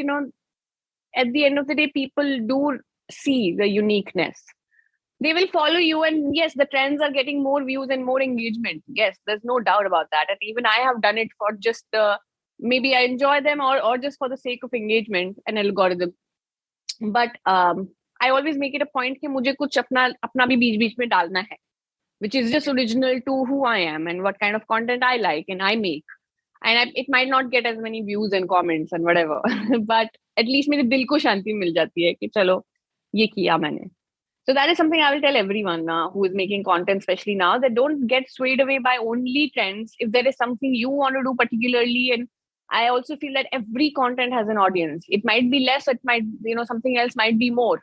at the end of the day, people do see the uniqueness. They will follow you, and yes, the trends are getting more views and more engagement. Yes, there's no doubt about that. And even I have done it for just maybe I enjoy them or just for the sake of engagement and algorithm. But I always make it a point कि मुझे कुछ अपना भी बीच में डालना है, which is just original to who I am and what kind of content I like and I make. And it might not get as many views and comments and whatever, but at least मेरे दिल को शांति मिल जाती है कि चलो ये किया मैंने. So that is something I will tell everyone who is making content, especially now, that don't get swayed away by only trends. If there is something you want to do particularly and I also feel that every content has an audience. It might be less, it might, something else might be more.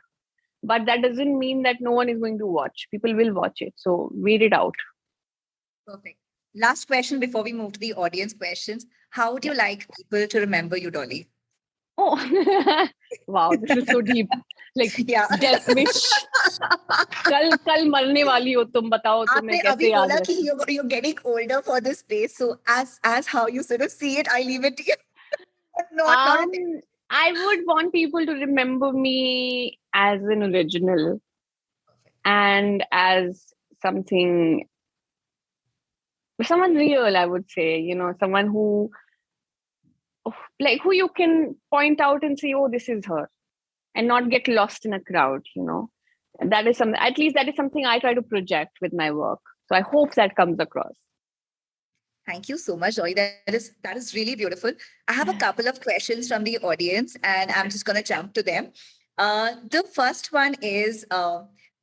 But that doesn't mean that no one is going to watch. People will watch it. So wait it out. Perfect. Last question before we move to the audience questions. How would you like people to remember you, Dolly? Oh, wow, this is so deep. Like, Yeah. death wish. कल मरने वाली हो तुम बताओ तुम्हें कैसे याद रखोगे? You're getting older for this space, so as how you sort of see it, I leave it to you. not I would want people to remember me as an original and as someone real, I would say, someone who you can point out and say, oh, this is her, and not get lost in a crowd, That is something, at least that is something I try to project with my work. So I hope that comes across. Thank you so much, Joy. That is really beautiful. I have a couple of questions from the audience, and I'm just going to jump to them. The first one is,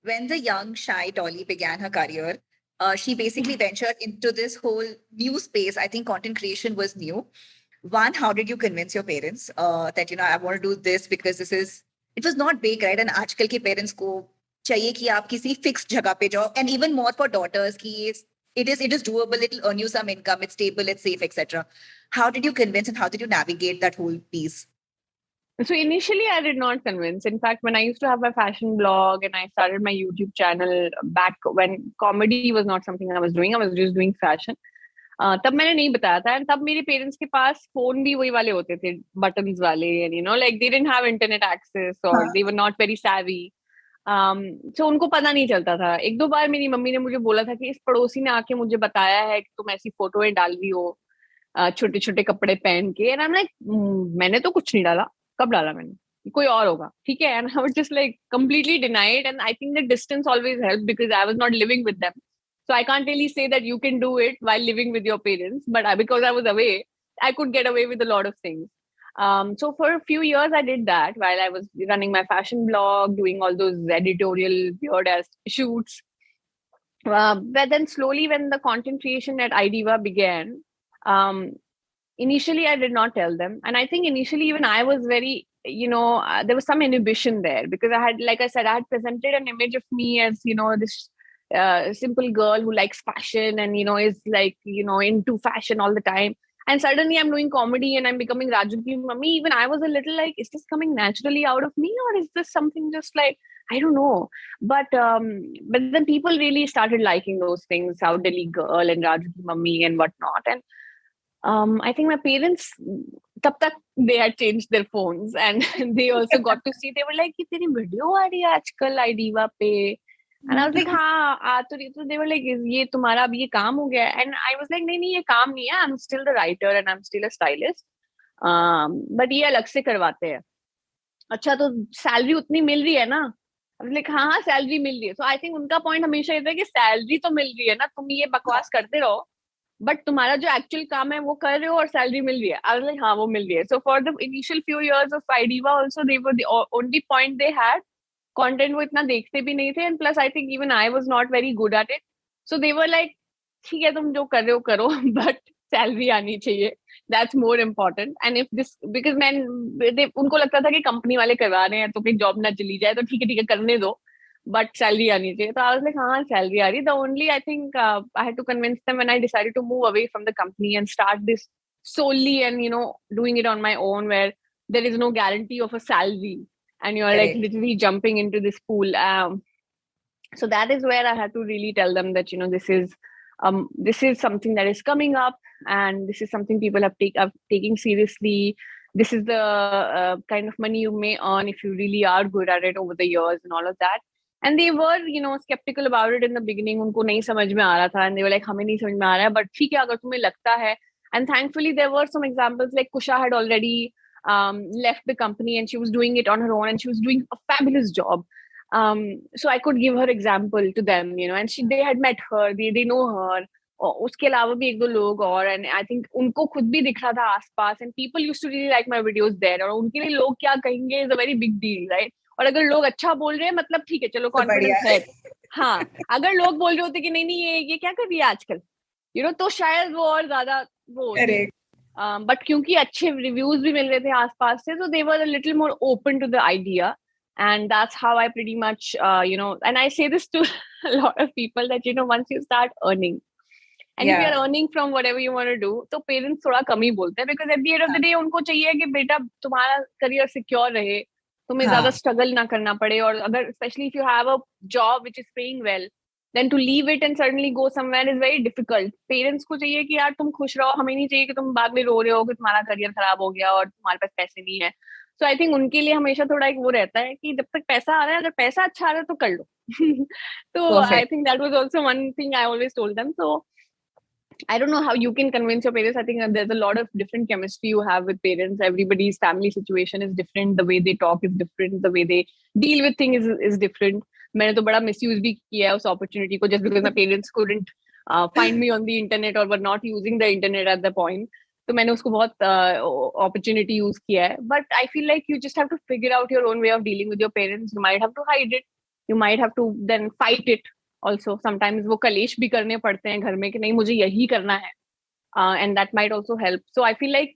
when the young, shy Dolly began her career, she basically ventured into this whole new space. I think content creation was new. One, how did you convince your parents that, I want to do this because it was not big, right? And आजकल के parents को चाहिए कि आप किसी fixed जगह पे जाओ, and even more for daughters कि it is doable, it'll earn you some income, it's stable, it's safe, etc. How did you convince and how did you navigate that whole piece? So initially I did not convince. In fact, when I used to have my fashion blog and I started my YouTube channel back when comedy was not something I was doing, I was just doing fashion. तब मैंने नहीं बताया था, and तब मेरे parents के पास phone भी वही वाले होते थे, buttons वाले, and like they didn't have internet access or they were not very savvy. So उनको पता नहीं चलता था. एक दो बार मेरी मम्मी ने मुझे बोला था कि इस पड़ोसी ने आके मुझे बताया है कि तुम ऐसी फोटोएं डाल रही हो छोटे छोटे कपड़े पहन के, and I'm like, मैंने तो कुछ नहीं डाला. कब डाला मैंने? कोई और होगा, ठीक है? And I was just like completely denied, and I think the distance always helped because I was not living with them. So I can't really say that you can do it while living with your parents, but because I was away, I could get away with a lot of things. So for a few years, I did that while I was running my fashion blog, doing all those editorial weird ass shoots. But then slowly, when the content creation at iDiva began, initially I did not tell them, and I think initially even I was very, there was some inhibition there because I had, like I said, I had presented an image of me as this simple girl who likes fashion and is like into fashion all the time, and suddenly I'm doing comedy and I'm becoming Raju ki mummy. Even I was a little like, is this coming naturally out of me, or is this something just like, I don't know. But then people really started liking those things, South Delhi girl and Raju ki mummy and whatnot. And I think my parents, tab tak they had changed their phones and they also got to see. They were like, "Ye teri video aa rahi hai aajkal iDiva pe." And I was like, हाँ, so they were like, ये तुम्हारा अब ये काम हो गया. And I was like, नहीं ये काम नहीं है. I'm still the writer and I'm still a stylist. But ये अलग से करवाते हैं. अच्छा तो सैलरी उतनी मिल रही है ना? I was like, हाँ सैलरी मिल रही है. So I think उनका पॉइंट हमेशा ये था कि सैलरी तो मिल रही है ना, तुम ये बकवास करते रहो, बट तुम्हारा जो एक्चुअल काम है वो कर रहे हो और सैलरी मिल रही है. I was like, हाँ वो मिल रही है. So for the initial few years of iDiva also, they were the only point they had. Content वो इतना देखते भी नहीं थे, and plus I think even I was not very good at it. So they were like, ठीक है तुम जो कर रहे हो करो, but salary आनी चाहिए. That's more important. And if this, because उनको लगता था कि कंपनी वाले करवा रहे हैं तो कहीं जॉब ना चली जाए, तो ठीक है करने दो, but salary आनी चाहिए. तो I was like, हाँ salary आ रही. The only I think I had to convince them when I decided to move away from the company and start this solely and doing it on my own, where there is no guarantee of a salary. And you're like literally jumping into this pool. So that is where I had to really tell them that, this is something that is coming up, and this is something people are taking seriously. This is the kind of money you may earn if you really are good at it over the years and all of that. And they were, skeptical about it in the beginning. उनको नहीं समझ में आ रहा था, and they were like, हमें नहीं समझ में आ रहा है, but ठीक है अगर तुम्हें लगता है. And thankfully there were some examples, like Kusha had already left the company and she was doing it on her own and she was doing a fabulous job. So I could give her example to them, and they had met her, they know her. उसके अलावा भी एक दो लोग और, and I think उनको खुद भी दिख रहा था आसपास, and people used to really like my videos there. और उनके लिए लोग क्या कहेंगे is a very big deal, right? और अगर लोग अच्छा बोल रहे हैं मतलब ठीक है, चलो कॉन्फिडेंस है. हाँ, अगर लोग बोल रहे होते कि नहीं ये क्या कर रही है आजकल, तो शायद वो और ज्यादा वो. But क्योंकि अच्छे reviews भी मिल रहे थे आसपास से, so they were a little more open to the idea. And that's how I pretty much, and I say this to a lot of people that, once you start earning, and if you're earning from whatever you want to do, तो parents थोड़ा कम ही बोलते हैं, because at the end of the day उनको चाहिए कि बेटा तुम्हारा career secure रहे, तुम्हें ज़्यादा struggle ना करना पड़े, और अगर especially if you have a job which is paying well, then to leave it and suddenly go somewhere is very difficult. Parents को चाहिए कि यार तुम खुश रहो, हमें नहीं चाहिए कि तुम बाद में रो रहे हो कि तुम्हारा career खराब हो गया और तुम्हारे पास पैसे नहीं है. So I think उनके लिए हमेशा थोड़ा एक वो रहता है कि जब तक पैसा आ रहा है, अगर पैसा अच्छा आ रहा है तो कर लो. So I think that was also one thing I always told them. So I don't know how you can convince your parents. I think there's a lot of different chemistry you have with parents. Everybody's family situation is different. The way they talk is different. The way they deal with things is different. मैंने तो बड़ा misuse भी किया है उस opportunity को, just because my parents couldn't find me on the internet or were not using the internet at the point. तो मैंने उसको बहुत opportunity use किया है. But I feel like you just have to figure out your own way of dealing with your parents. You might have to hide it. You might have to then fight it. Also, sometimes वो कलेश भी करने पड़ते हैं घर में कि नहीं मुझे यही करना है, and that might also help. So I feel like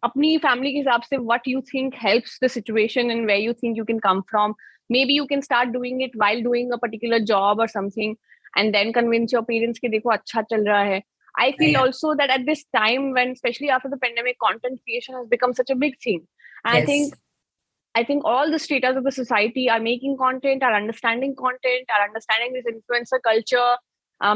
अपनी family के हिसाब से what you think helps the situation and where you think you can come from. Maybe you can start doing it while doing a particular job or something, and then convince your parents कि देखो अच्छा चल रहा है. I feel also that at this time, when especially after the pandemic, content creation has become such a big thing. And I think all the stratas of the society are making content, are understanding this influencer culture,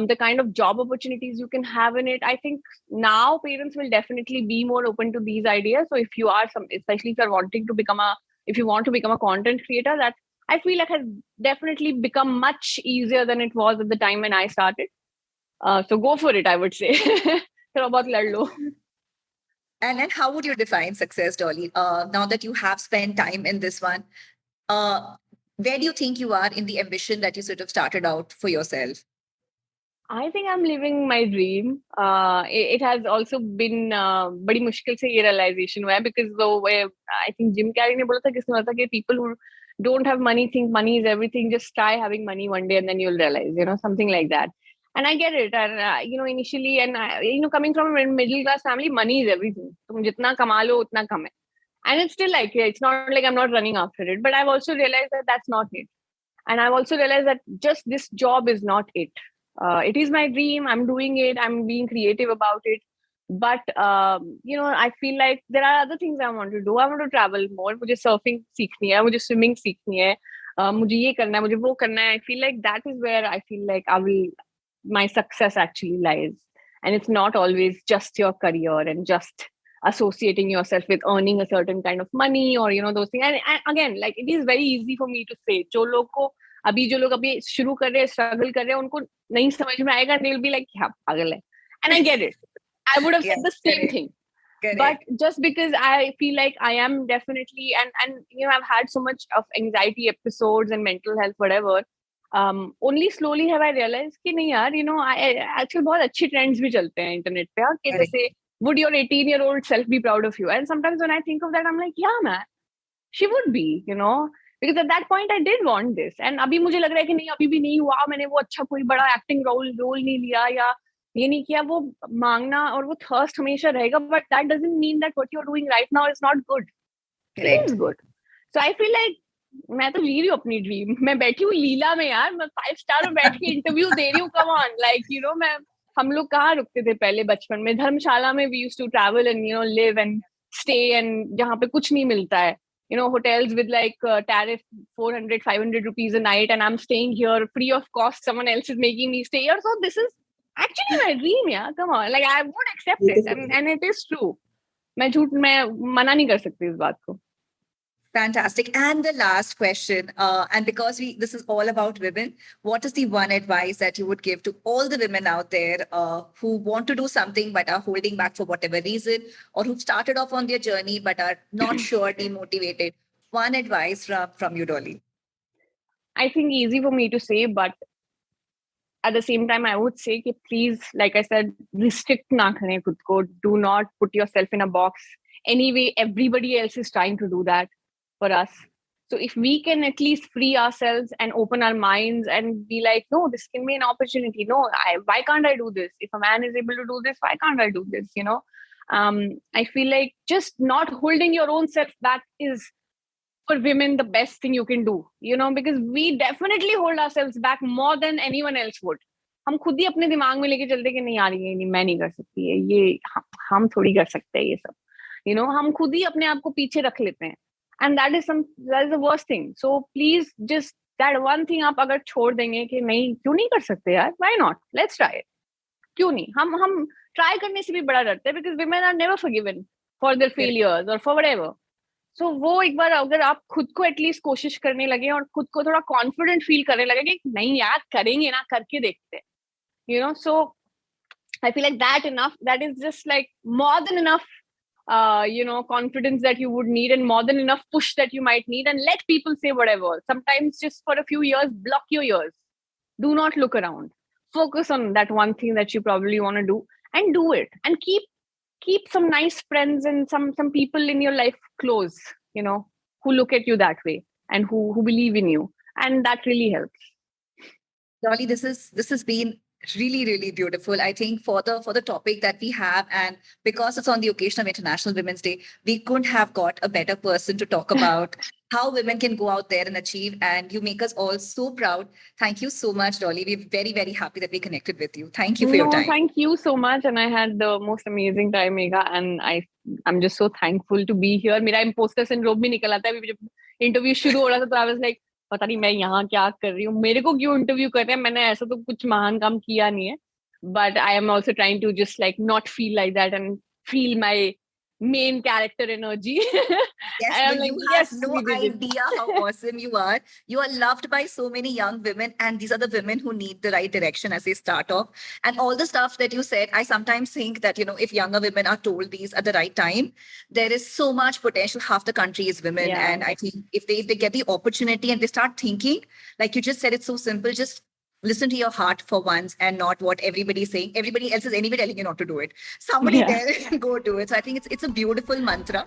the kind of job opportunities you can have in it. I think now parents will definitely be more open to these ideas. So if you are especially if you're wanting to if you want to become a content creator, that I feel like has definitely become much easier than it was at the time when I started. So go for it, I would say. Throw about lad lo. And how would you define success, Dolly? Now that you have spent time in this one, where do you think you are in the ambition that you sort of started out for yourself? I think I'm living my dream. It has also been बड़ी मुश्किल से ये realization हुआ है, because I think Jim Carrey ने बोला था किसने बोला था कि people who don't have money think money is everything. Just try having money one day and then you'll realize, something like that. And I get it. And initially, and coming from a middle class family, money is everything. तुम जितना कमा लो उतना कम है. And it's still like, it's not like I'm not running after it. But I've also realized that that's not it. And I've also realized that just this job is not it. It is my dream. I'm doing it. I'm being creative about it. But, I feel like there are other things I want to do. I want to travel more. मुझे surfing सीखनी है. मुझे swimming सीखनी है. मुझे ये करना है. मुझे वो करना है. I feel like that is where I feel like my success actually lies. And it's not always just your career and just associating yourself with earning a certain kind of money or, those things. And again, like it is very easy for me to say, जो लोग अभी शुरू कर रहे हैं, struggle कर रहे हैं, उनको नहीं समझ में आएगा, they'll be like, क्या पागल है. And I get it. I would have said the same thing. Correct. But just because I feel like I am definitely, and I've had so much of anxiety episodes and mental health, whatever, only slowly have I realized कि नहीं यार, actually बहुत अच्छी trends भी चलते हैं internet पे, कि जैसे would your 18-year-old self be proud of you? And sometimes when I think of that, I'm like, yeah, man, she would be, because at that point I did want this. And अभी मुझे लग रहा है कि नहीं, अभी भी नहीं हुआ, मैंने वो अच्छा कोई बड़ा acting role नहीं लिया या ये नहीं किया, वो मांगना और वो thirst हमेशा रहेगा. But that doesn't mean that what you're doing right now is not good. Correct. It is good. So I feel like मैं तो जी रही हूँ अपनी ड्रीम. मैं बैठी हूँ लीला में यार, मैं 5 स्टार में बैठ के इंटरव्यू दे रही हूँ. कम ऑन, लाइक हम लोग कहाँ रुकते थे पहले बचपन में, धर्मशाला में we used to travel and live and stay, and जहाँ पे कुछ नहीं मिलता है, hotels with like tariff 400-500 rupees a night, and I'm staying here free of cost. Someone else is making me stay here. So this is actually my dream. Yeah, come on, like I would accept it, and it is true. मैं मना नहीं कर सकती इस बात को. Fantastic. And the last question, and because this is all about women, what is the one advice that you would give to all the women out there who want to do something but are holding back for whatever reason, or who've started off on their journey but are not sure, demotivated? One advice from you, Dolly. I think easy for me to say, but at the same time, I would say, please, like I said, restrict na kare khud ko. Do not put yourself in a box. Anyway, everybody else is trying to do that for us. So if we can at least free ourselves and open our minds and be like, no, this can be an opportunity. No, why can't I do this? If a man is able to do this, why can't I do this? I feel like just not holding your own self back is for women the best thing you can do, because we definitely hold ourselves back more than anyone else would. हम खुद ही अपने दिमाग में लेके चलते कि नहीं यार ये नहीं, मैं नहीं कर सकती है ये, हम थोड़ी कर सकते हैं ये सब, हम खुद ही अपने आप को पीछे रख लेते हैं, and that is the worst thing. So please just that one thing आप अगर छोड़ देंगे कि नहीं क्यों नहीं कर सकते यार, why not, let's try it, क्यों नहीं, हम try करने से भी बड़ा डरते हैं, because women are never forgiven for their failures or for whatever. So वो एक बार अगर आप खुद को एटलीस्ट कोशिश करने लगे और खुद को थोड़ा कॉन्फिडेंट फील करने लगे कि नहीं यार करेंगे ना, करके देखते हैं, so I feel like that is just like more than enough confidence that you would need, and more than enough push that you might need, and let people say whatever. Sometimes just for a few years, block your ears, do not look around, focus on that one thing that you probably want to do, and do it, and keep some nice friends and some people in your life close, who look at you that way and who believe in you, and that really helps. Dolly, this has been really, really beautiful. I think for the topic that we have, and because it's on the occasion of International Women's Day, we couldn't have got a better person to talk about how women can go out there and achieve. And you make us all so proud. Thank you so much, Dolly. We're very, very happy that we connected with you. Thank you for your time. Thank you so much. And I had the most amazing time, Megha. And I'm just so thankful to be here. मेरा imposter syndrome भी निकल आता है. जब interview शुरू हो रहा था तो I was like, पता नहीं मैं यहाँ क्या कर रही हूँ, मेरे को क्यों इंटरव्यू कर रहे हैं, मैंने ऐसा तो कुछ महान काम किया नहीं है, but I am also trying to just like not feel like that and feel my main character energy. Yes, like, you have no idea how awesome you are. You are loved by so many young women, and these are the women who need the right direction as they start off. And all the stuff that you said, I sometimes think that, if younger women are told these at the right time, there is so much potential. Half the country is women. Yeah. And I think if they get the opportunity and they start thinking, like you just said, it's so simple, just listen to your heart for once and not what everybody's saying. Everybody else is anyway telling you not to do it. Somebody there, go do it. So I think it's a beautiful mantra.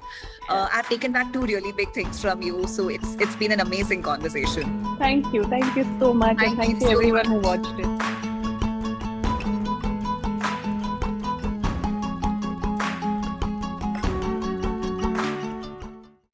I've taken back 2 really big things from you. So it's been an amazing conversation. Thank you so much. And thanks to everyone who watched it.